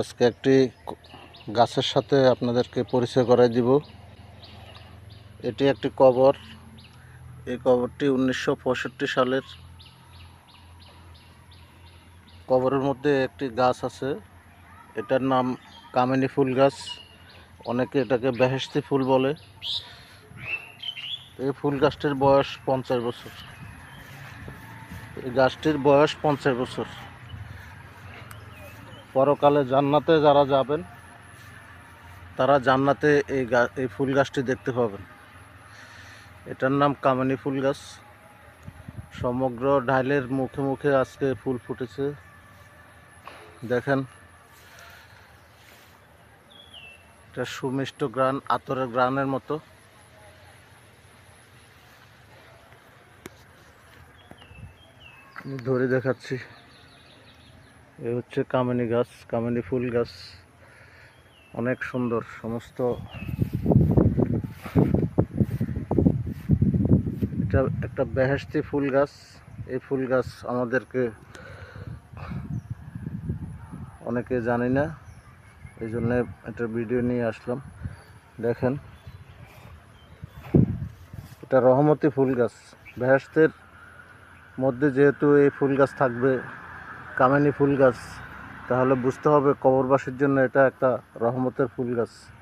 আজকে একটি গাছের সাথে আপনাদেরকে পরিচয় করাই দিব। এটি একটি কবর। এই কবরটি 1965 সালের। কবরের মধ্যে একটি গাছ আছে, এটার নাম কামিনী ফুল গাছ। অনেকে এটাকে বেহেশতি ফুল বলে। এই ফুল গাছটির বয়স 50 বছর। এই গাছটির বয়স 50 বছর। পরকালে জান্নাতে যারা যাবেন তারা জান্নাতে এই ফুল গাছটি দেখতে পাবেন। এটার নাম কামিনী ফুল গাছ। সমগ্র ঢালের মুখে মুখে আজকে ফুল ফুটেছে, দেখেন। এটা সুমিষ্ট গ্রান, আতরের গ্রানের মতো। আমি ধরে দেখাচ্ছি। এ হচ্ছে কামিনী গাছ, কামিনী ফুল গাছ। অনেক সুন্দর। সমস্ত এটা একটা বেহেশতি ফুল গাছ। এই ফুল গাছ আমাদেরকে অনেকে জানি না, এই জন্য একটা ভিডিও নিয়ে আসলাম। দেখেন, এটা রহমতি ফুল গাছ। বেহেশতের মধ্যে যেহেতু এই ফুল গাছ থাকবে, কামিনী ফুল গাছ, তাহলে বুঝতে হবে কবরবাসীর জন্য এটা একটা রহমতের ফুল গাছ।